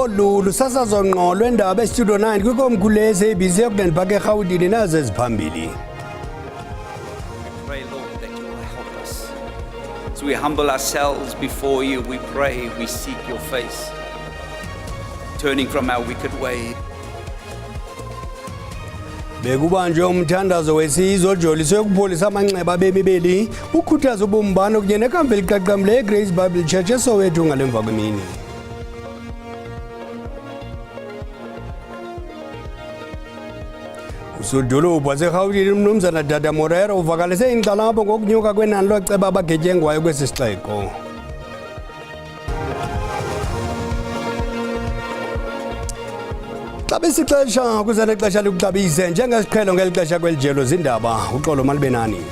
ngolulu sasazo lwendaba estudio 9 kwikomkhulu le-SABC yokulandela phaka eRhawutini nazo eziphambili. Pray, Lord, that you will help us. As we humble ourselves before you, we pray, we seek your face, turning from our wicked way. Bekubanjwe umthandazo wesizwe ojoliswe ukupholisa amanxeba abemi beli ukhuthaza ubumbano kunye nekamva eliqaqambileyo eGrace Bible Church eSoweto ngalemva kwemini. Usodolophu waseRhawutini uMnumzana Dada Morero uvakalise inkxalabo ngokunyuka kwenani loceba abagetyengwayo kwesi sixeko. Xa besixesha kuza nexesha lokuxabise njengesiqhelo ngeli xesha kwelijelo zindaba uxolo malube nani.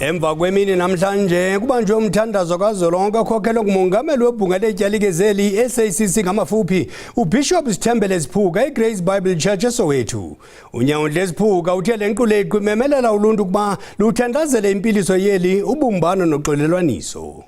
Emva kwemini namhlanje kubanjwe umthandazo kazwelonke okhokhelwa ngumongameli webhunga letyalikezeli i-SACC ngamafuphi uBishop Sithembele Siphuga eGrace Bible Church eSoweto. uNyawundle Siphuga uthe le nquletho imemelela uluntu ukuba luthandazele impiliso yeli ubumbano noxolelwaniso.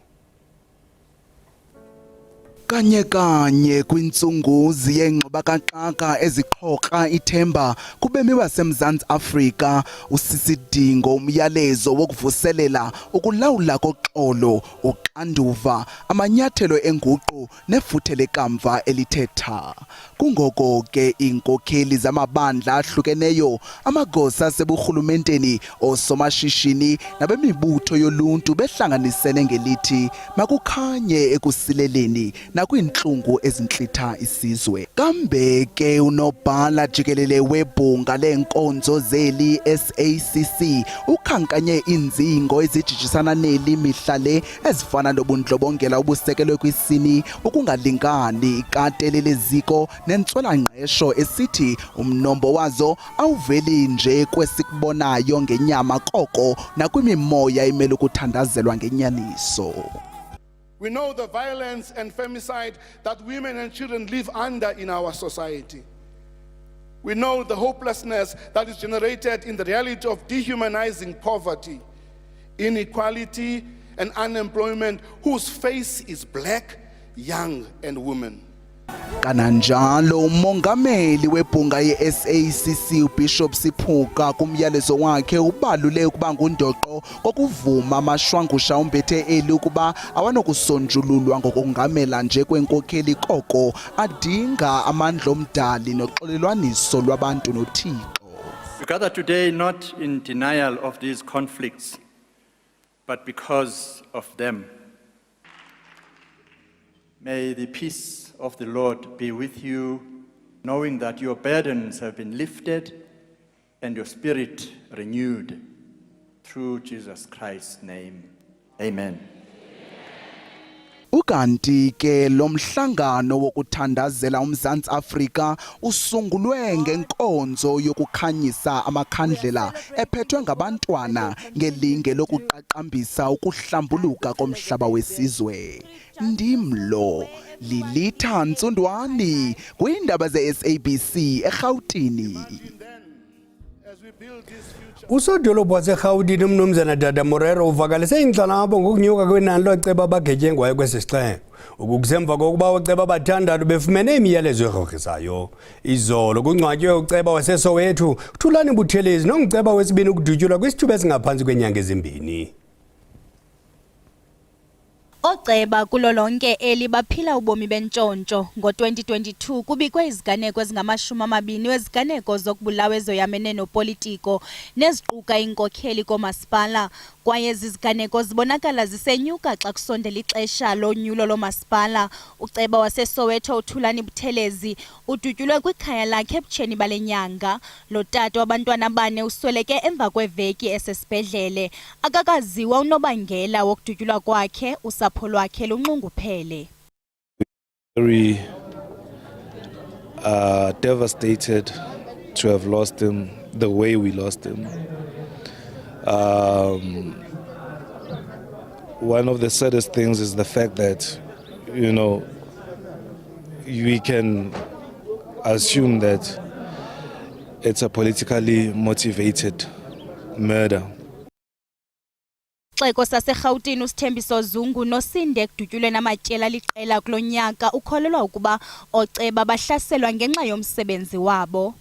Kanye kwintsunguzi yengxubakaxaka eziqhoka ithemba kubemi baseMzantsi Afrika usisidingo umyalezo wokuvuselela ukulawula koxolo uxanduva amanyathelo enguqu nefuthe lekamva elithetha. Kungoko ke iinkokheli zamabandla ahlukeneyo amagosa aseburhulumenteni osomashishini nabemibutho yoluntu behlanganisene ngelithi makukhanye ekusileleni nakwintlungu ezintlitha isizwe. Kambe ke unobhala jikelele webhunga leenkonzo zeli SACC ukhankanye inzingo ezijijisana neli mihla le ezifana nobundlobongela obusekelwe kwisini ukungalingani ikatele leziko nentswelangqesho esithi umnombo wazo awuveli nje kwesikubonayo ngenyama koko nakwimimoya imele ukuthandazelwa ngenyaniso. We know the violence and femicide that women and children live under in our society. We know the hopelessness that is generated in the reality of dehumanizing poverty, inequality, and unemployment, whose face is black, young, and women. Kananjalo umongameli webhunga ye-SACC uBishop Siphuga kumyalezo wakhe ubalule ukuba ngundoqo kokuvuma amashwangusha umbethe eli ukuba awanokusonjululwa ngokungamela nje kwenkokheli koko adinga amandla omdali noxolelwaniso lwabantu noThixo. We gather today not in denial of these conflicts, but because of them. May the peace of the Lord be with you, knowing that your burdens have been lifted and your spirit renewed. Through Jesus Christ's name, amen. Ukanti ke lo mhlangano wokuthandazela uMzantsi Afrika usungulwe ngenkonzo yokukhanyisa amakhandlela ephethwe ngabantwana ngelinge lokuqaqambisa ukuhlambuluka komhlaba wesizwe. Ndimlo Lilitha Ntsundwani kwindaba ze-SABC eRhawutini. Usodolophu waseRhawutini uMnumzana Dada Morero uvakalise inkxalabo ngokunyuka kwenani loceba abagetyengwayo kwesi sixeko. Ukusemva kokuba oceba abathandathu befumene imiyalezo egrogrisayo. Izolo kungcwatywe uceba waseSoweto uThulani Buthelezi nongceba wesibini ukudutyulwa kwisithuba esingaphantsi kwenyanga ezimbini. Oceba kulo lonke eli baphila ubomi bentshontsho. Ngo-2022 kubikwe iziganeko ezingama-20 weziganeko zokubulawa ezoyamene nopolitiko neziquka inkokheli komasipala, kwaye ziziganeko zibonakala zisenyuka xa kusondela ixesha lonyulo lomasipala. Uceba waseSoweto uThulani Buthelezi udutyulwe kwikhaya lakhe ebutsheni bale nyanga. Lo tata wabantwana bane usweleke emva kweveki esesibhedlele. Akakaziwa unobangela wokudutyulwa kwakhe. Usapho lwakhe lunxunguphele. Very devastated to have lost him the way we lost him. One of the saddest things is the fact that, you know, we can assume that it's a politically motivated murder. Xeko saseRhawutini uSithembiso Zungu noSinde kudutyulwe namatyela liqela kulo nyaka ukholelwa ukuba ooceba bahlaselwa ngenxa yomsebenzi wabo.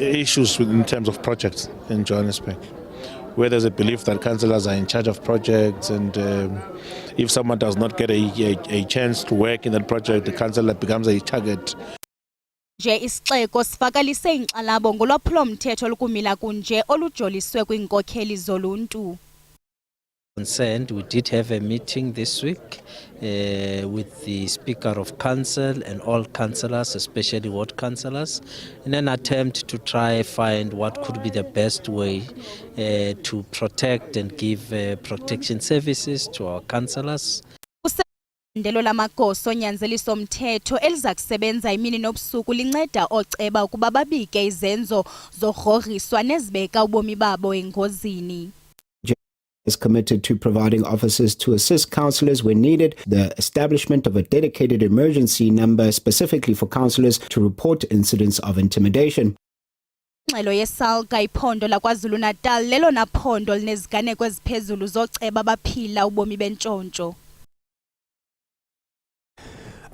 Issues in terms of projects in Johannesburg, where there's a belief that councillors are in charge of projects, and if someone does not get a chance to work in that project, the councillor becomes a target. Nje isixeko sifakalise inkxalabo ngolwaphulo-mthetho olukumila kunje olujoliswe kwiinkokheli zoluntu. Concerned, we did have a meeting this week with the Speaker of Council and all councillors, especially ward councillors, in an attempt to try find what could be the best way to protect and give protection services to our councillors. Ndelo lamagosa onyanzeliso mthetho eliza kusebenza imini nobusuku linceda ooceba ukuba babike izenzo zorhoriswa nezibeka ubomi babo engozini. Is committed to providing officers to assist councillors when needed, the establishment of a dedicated emergency number specifically for councillors to report incidents of intimidation. Ingxelo yeSalga iphondo laKwaZulu-Natal lelona phondo lineziganeko eziphezulu zooceba abaphila ubomi bentshontsho.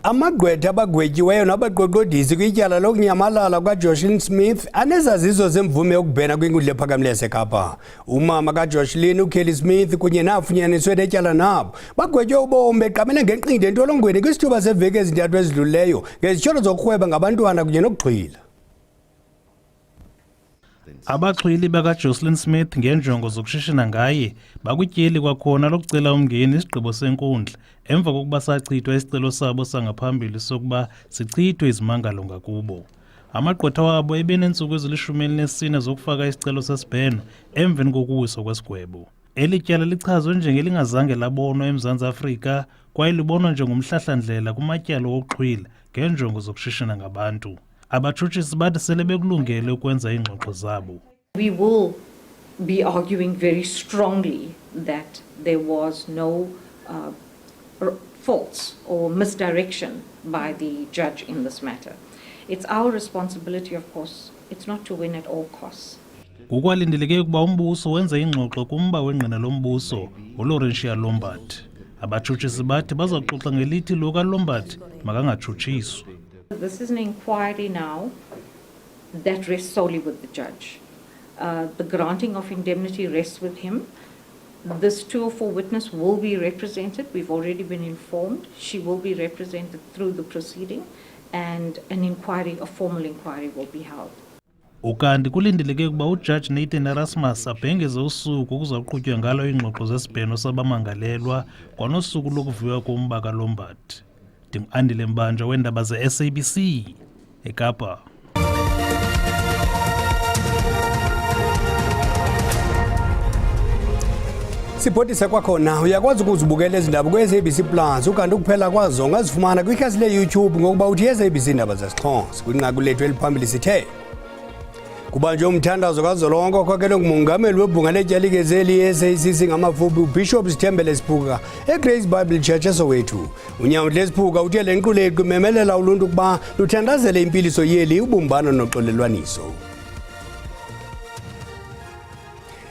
Amagqwetha abagwetyiweyo nabaqoqodisi kwityala lokunyamalala kaJoshlin Smith anezaziso zemvume yokubhena kwinkundla ephakamileyo yaseKapa. Umama kaJoshlin, uKelly Smith, kunye nafunyaniswe netyala nabo bagwetywe ubomi beqamele ngenqindi entolongweni kwisithuba seveki ezintathu ezidlulileyo ngezityholo zokurhweba ngabantwana kunye nokuxhwila. Abaxhwili bakaJoshlin Smith ngenjongo zokushishina ngaye bakwityeli kwakhona lokucela umngeni isigqibo senkundla emva kokuba sachithwa isicelo sabo sangaphambili sokuba sichithwe izimangalo ngakubo. Amagqwetha wabo ebenentsuku ezili-14 zokufaka isicelo sesibheno emveni kokuwiswa kwesigwebo. Eli tyala lichazwe njengelingazange labonwa eMzantsi Afrika kwaye libonwa njengomhlahlandlela kumatyalo wokuxhwila ngenjongo zokushishina ngabantu. Abatshutshisi bathi sele bekulungele ukwenza iingxoxo zabo. We will be arguing very strongly that there was no faults or misdirection by the judge in this matter. It's our responsibility, of course. It's not to win at all costs. Kukwalindeleke ukuba umbuso wenze ingxoxo kumba wengqina lombuso uLaurentia Lombard. Abatshutshisi bathi bazaxoxa ngelithi lo kaLombard makangatshutshiswa. This is an inquiry now that rests solely with the judge. The granting of indemnity rests with him. This 204 witness will be represented. We've already been informed. She will be represented through the proceeding, and an inquiry, a formal inquiry, will be held. Ukanti kulindeleke ukuba uJudge Nathan Erasmus abhengeze usuku kuzakuqhutywa ngalo iingxoxo zesibheno sabamangalelwa kwanosuku lokuviwa komba kaLombard. Andile Mbanja weendaba ze-SABC eKapa. Sibhodisa kwakhona uyakwazi ukuzibukela ezindaba kwi-SABC Plus ukanti ukuphela kwazo ungazifumana kwikhasi le-YouTube ngokuba uthi SABC Indaba zesiXhosa. Kwinqaku lethu eliphambili sithe kubanjwe umthandazo kazwelonke okhokelwe ngumongameli webhunga letyalikezeli i-SACC ngamafuphi uBishop Sithembele Siphuga eGrace Bible Church eSoweto. uNyawuhle Siphuga uthe le nkuleko imemelela uluntu ukuba luthandazele impiliso yeli ubumbano noxolelwaniso.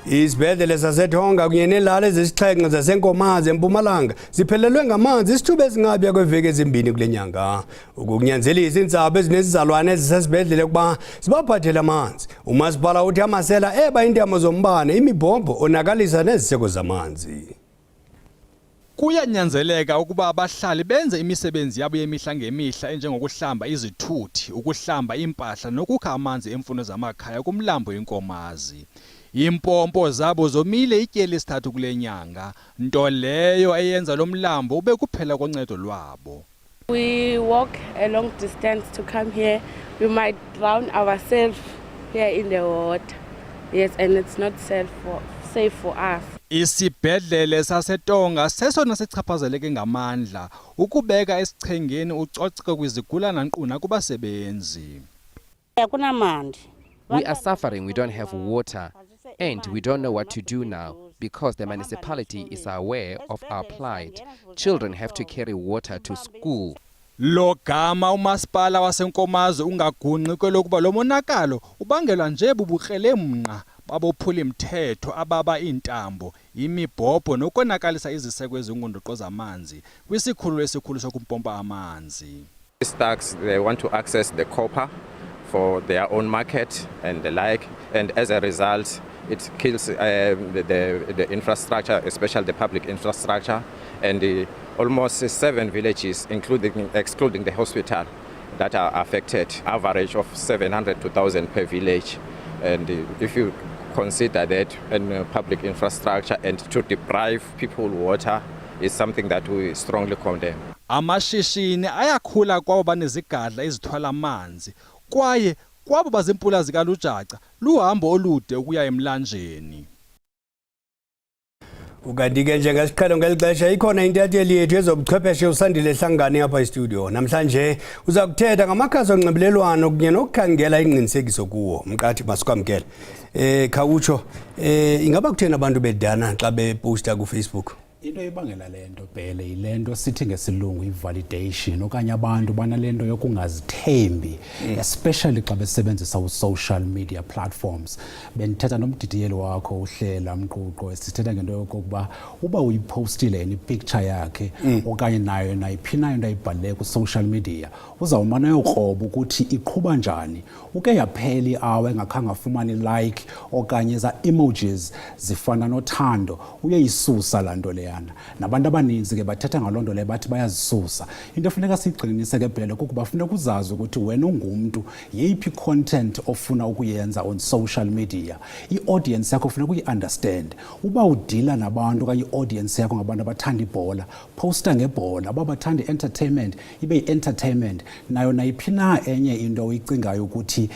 Isibhedlele saseThonga kunye neelali ezisixhenxe zaseNkomazi eMpumalanga ziphelelwe ngamanzi isithuba esingaphaya kweveki ezimbini kule nyanga. Ukunyanzelisa iintsapho ezinesizalwane ezisesibhedlele ukuba zibaphathele amanzi. Umasipala uthi amasela eba iintamo zombane imibhobho onakalisa neziseko zamanzi. Kuyanyanzeleka ukuba abahlali benze imisebenzi yabo yemihla ngemihla enjengokuhlamba izithuthi, ukuhlamba impahla nokukha amanzi emfuno zamakhaya kumlambo iNkomazi. Impompo zabo zomile ityeli esithathu kule nyanga, nto leyo eyenza lo mlambo ube kuphela koncedo lwabo. We walk a long distance to come here. We might drown ourselves here in the water. Yes, and it's not safe for us. Isibhedlele saseTonga sesona sichaphazeleke ngamandla ukubeka esichengeni ucoceko kwizigulana nkqu nakubasebenzi. We are suffering, we don't have water, and we don't know what to do now because the municipality is aware of our plight. Children have to carry water to school. Lo gama umasipala waseNkomazi ungagunqi kwelokuba lo monakalo ubangelwa nje bubukrelemnqa babophula imithetho ababa intambo imibhobho nokonakalisa iziseko ezingundoqo zamanzi kwisikhululo esikhulu sokumpompa amanzi. Thugs, they want to access the copper for their own market and the like, and as a result it kills the infrastructure, especially the public infrastructure, and almost 7 villages, excluding the hospital, that are affected, average of 700 to 1,000 per village. And if you consider that in public infrastructure and to deprive people water is something that we strongly condemn. Amashishini ayakhula kwabo banezigadla ezithwala amanzi kwaye kwabo bazimpula zikalujaca luhambo olude ukuya emlanjeni. Ukanti-ke njengesiqhelo ngelixesha ikhona intatheli yethu ezobuchwepheshe uSandile Hlangane apha estudio. Namhlanje uza kuthetha ngamakhasi onxibelelwano kunye nokukhangela ingqinisekiso kuwo. Mqathi masikwamkele. Khawutsho ingaba kutheni abantu bedana xa beposta ku Facebook? Into ebangela lento phela yilento sithi ngesilungu i-validation okanye abantu banalento yokungazithembi especially xa besebenzisa u-social media platforms. Bendithetha nomdidiyeli wakho uHlela Mquqo sithetha ngento yokuba uba uyipostile ipicture yakhe okanye nayo nayiphinayo into ayibhalile ku-social media uzawumana yokroba ukuthi iqhuba njani. Uke yaphela i-hour engakhange afumane like okanye za emojis zifana nothando uyayisusa laa nto leyo. Nabantu abaninzi ke bathetha ngalonto le bathi bayazisusa. Into efuneka sigxininise ke phela kukuba funeka uzazi ukuthi wena ungumntu yeyiphi content ofuna ukuyenza on social media. I-audience yakho funeka uyi-understand. Uba udila nabantu okanye i-audience yakho ngabantu abathanda ibhola, posta ngebhola. Aba bathanda entertainment ibe yi-entertainment. Nayo nayiphina enye into oyicingayo ukuthi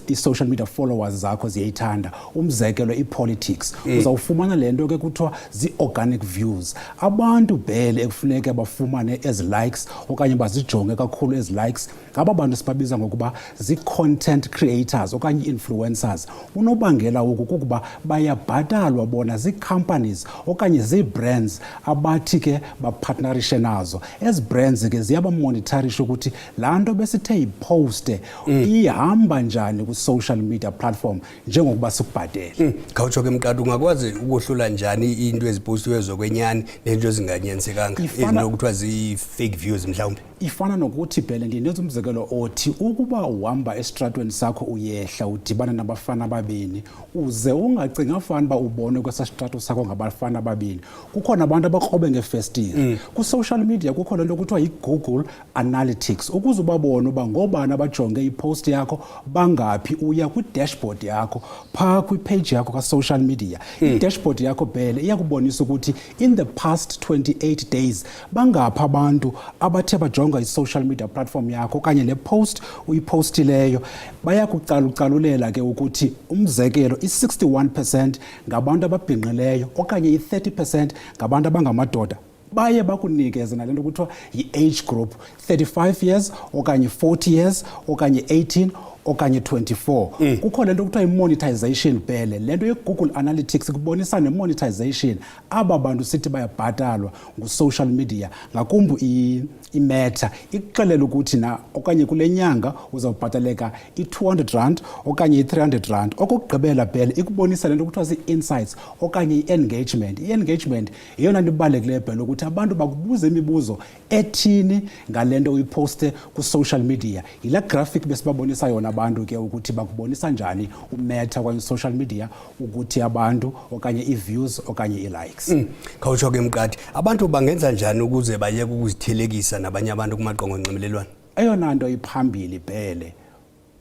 i-social media followers zakho ziyayithanda. Umzekelo i-politics. Uzawufumana lento ke kuthiwa zi-organic views. Abantu bele ekufuneka bafumane as likes okanye bazijonge kakhulu as likes ngaba bantu sibabiza ngokuba zi-content creators okanye influencers. Unobangela woku kukuba bayabhatalwa bona zi-companies okanye zi-brands abathi ke bapartnerishe nazo. As brands ke ziyabamonitorisha ukuthi laa nto besithe iposte ihamba njani ku-social media platform njengokuba sikubhatele. Khawutsho ke Mqadi ungakwazi ukuhlula njani into ezipostiwe zokwenyani nento ezinganyanyisekanga ezinokuthiwa zi-fake views mhlawumbe? Ifana nokuthi phela ndinenza umzekelo othi ukuba uhamba esitratweni sakho uyehla udibana nabafana ababini uze ungacinga fana ba ubone kwesa strato sakho ngabafana ababini kukhona abantu abakrobe ngefestile ku-social media kukho lento kuthiwa yi-Google Analytics ukuze ubabone uba ngobani abajonge ipost yakho bangaphi uya kwi-dashboard yakho phaa kwipage yakho ka-social media. I-dashboard yakho phela iyakubonisa ukuthi in the past 28 days bangaphi abantu abathe bajonga i-social media platform yakho okanye le post uyipostileyo. Bayakucalucalulela ke ukuthi umzekelo i-61% ngabantu ababhinqileyo okanye i-30% ngabantu abangamadoda. Baye bakunikeze nalento kuthiwa yi-age group 35 years okanye 40 years okanye 18 okanye 24. Kukho lento kuthiwa i-monetization phele. Lento ye-Google Analytics kubonisa ne-monetization. Aba bantu sithi bayabhatalwa ngu-social media ngakumbi iMeta ikuxelela ukuthi na okanye kule nyanga uzawubhataleka i-200 okanye i-300. Okugqibela phela ikubonisa lento kuthiwa zii-insights okanye i-engagement. I-engagement yeyona nto ibalulekileyo phela ukuthi abantu bakubuze imibuzo ethini ngalento uyiposte ku-social media. Yila graphic besibabonisa yona abantu ke ukuthi bakubonisa njani uMeta okanye social media ukuthi abantu okanye i-views okanye i-likes. Khawutsho ke Mqadi abantu bangenza njani ukuze bayeke ukuzithelekisa nabanye abantu kumaqongo onxibelelwano? Eyona nto iphambili phele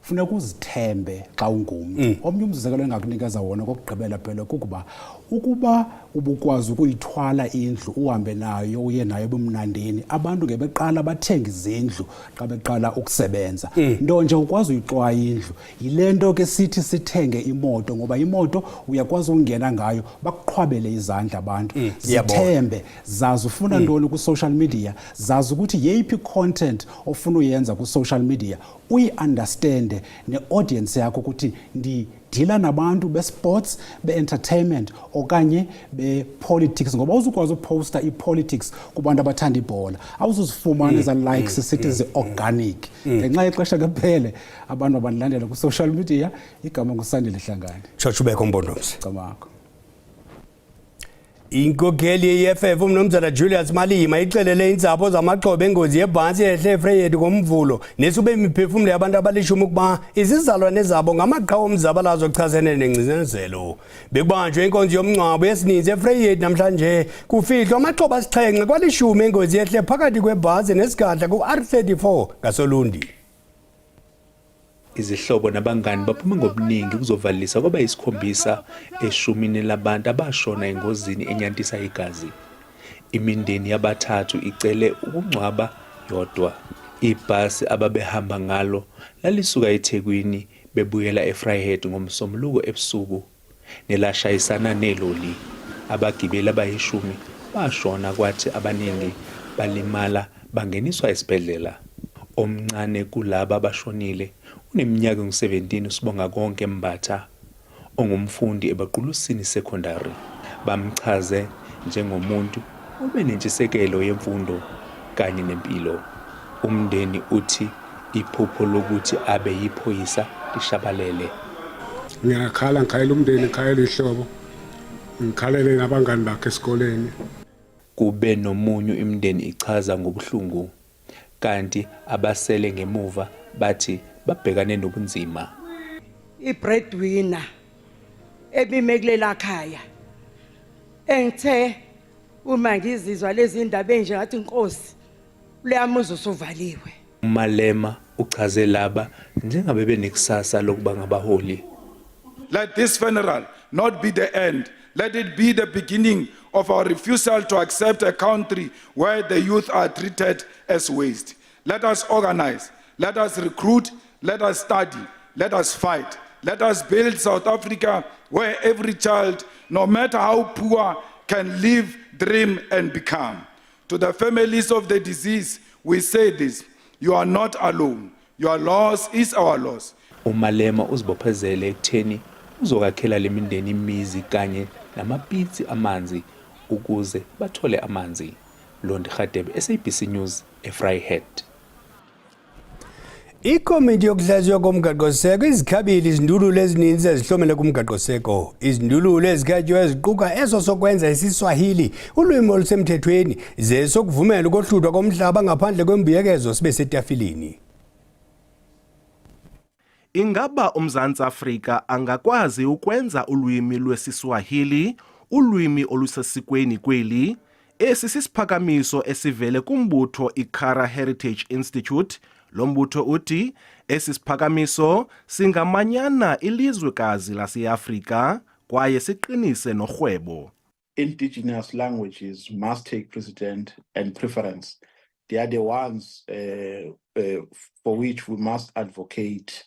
funeka uzithembe xa ungumntu. Omnye umzekelo engakunikeza wona kokugqibela phela kukuba ukuba ubukwazi ukuyithwala indlu uhambe nayo uye nayo ebumnandini abantu ngebeqala bathenga izindlu xa beqala ukusebenza. Nto nje ukwazi uyixwaya indlu yilento ke sithi sithenge imoto ngoba imoto uyakwazi ukungena ngayo bakuqhwabele izandla abantu. Zithembe zazi ufuna ntoni ku-social media zazi ukuthi yeyiphi content ofuna uyenza ku-social media uyi-understande ne-audience yakho ukuthi deala nabantu be-sports, be-entertainment okanye be-politics ngoba awuzukwazi ukuposta i-politics kubantu abathanda ibhola awuzuzifumana eza-likes sithi zi-organic ngenxa yexesha kuphele abantu abanilandela ku-social media igama nguSandile Hlangane. Chochubeko Mbondozi. Camakho. Inkokheli ye-EFF umnumzana Julius Malima ixelele intsapho zamaxhobe engozi yebhasi ehle eFreyhead ngomvulo nesube imiphefumlo yabantu abalishumi ukuba izizalwane zabo ngamaqhawe omzabalazo ochasene nengcinezelo. Bekubanjwe inkonzo yomngcwabo yesininzi eFreyhead namhlanje kufihlwa amaxhobe asixhenxe kwalishumi engozi ehle phakathi kwebhasi nesigadla ku-R34 ngaSolundi. Izihlobo nabangani baphuma ngobuningi kuzovalisa kwaba isikhombisa eshumini labantu abashona engozini enyantisa igazi. Imindeni yabathathu icele ukungcwaba yodwa. Ibhasi ababehamba ngalo lalisuka eThekwini bebuyela eFreyhead ngomsombuluko ebusuku nelashayisana neloli. Abagibeli abayishumi bashona kwathi abaningi balimala bangeniswa esibhedlela. Omncane kulaba abashonile uneminyaka ngu-17 usibonga konke Mbatha ongumfundi eBaqulusini Secondary. Bamchaze njengomuntu obenentshisekelo yemfundo kanye nempilo. Umndeni uthi iphupho lokuthi abe yiphoyisa lishabalele. Ngiyakhala ngikhayela umndeni ngikhayela ihlobo ngikhalele nabangani bakhe esikoleni. Kube nomunyu imndeni ichaza ngobuhlungu kanti abasele ngemuva bathi babhekane nobunzima. I-breadwinner ebimekulela khaya engithe uma ngizizwa lezi indaba enje ngathi inkosi leyamuzi usuvaliwe. Malema uchaze laba njengabe benekusasa lokuba ngabaholi. Let this funeral not be the end. Let it be the beginning of our refusal to accept a country where the youth are treated as waste. Let us organize, let us recruit, let us study, let us fight. Let us build South Africa where every child, no matter how poor, can live, dream and become. To the families of the deceased, we say this, you are not alone. Your loss is our loss. Umalema uzibophezele ekutheni uzokakhela lemindeni imizi kanye namapitsi amanzi ukuze bathole amanzi. Londi Khadebe, SABC News, eFreyhead. Ikomiti yokuhlaziywa komgaqo-seko izikhabile izindululo ezininzi ezihlomele kumgaqo-seko. Izindululo ezikhatyiwe eziquka eso sokwenza isiSwahili ulwimi olusemthethweni ze sokuvumela ukohlutwa komhlaba ngaphandle kwembuyekezo sibe setafilini. Ingaba uMzantsi Afrika angakwazi ukwenza ulwimi lwesiSwahili ulwimi olusesikweni kweli? Esi sisiphakamiso esivele kumbutho iKara Heritage Institute. Lo mbutho uthi esi siphakamiso singamanyana ilizwekazi laseAfrika kwaye siqinise norhwebo. Indigenous languages must take precedent and preference. They are the ones for which we must advocate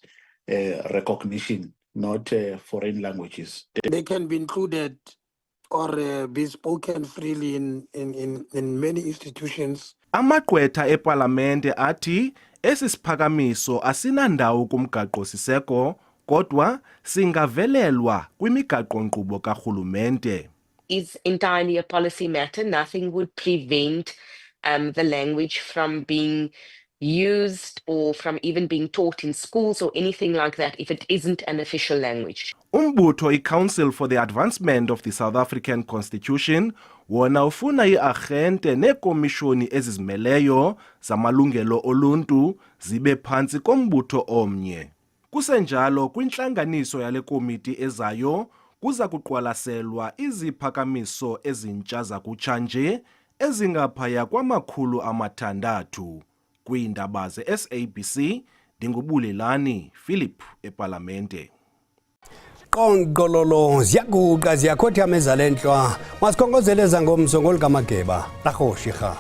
recognition, not foreign languages. They can be included or be spoken freely in many institutions. Amagqwetha eParlamente athi esi siphakamiso asinandawo kumgaqo-siseko kodwa singavelelwa kwimigaqo-nkqubo karhulumente. It's entirely a policy matter. Nothing would prevent the language from being used or from even being taught in schools or anything like that if it isn't an official language. Umbutho iCouncil for the Advancement of the South African Constitution wona ufuna iarhente neekomishoni ezizimeleyo zamalungelo oluntu zibe phantsi kombutho omnye. Kusenjalo kwintlanganiso yale komiti ezayo kuza kuqwalaselwa iziphakamiso ezintsha zakutshanje ezingaphaya kwama600. Kwiindaba ze-SABC ndingubulelani Philip eParlamente. Qonqololo ziyaguqa ziyakhothama ezalenhlwa masikhongozele zangomso ngolikamageba lahoshirha.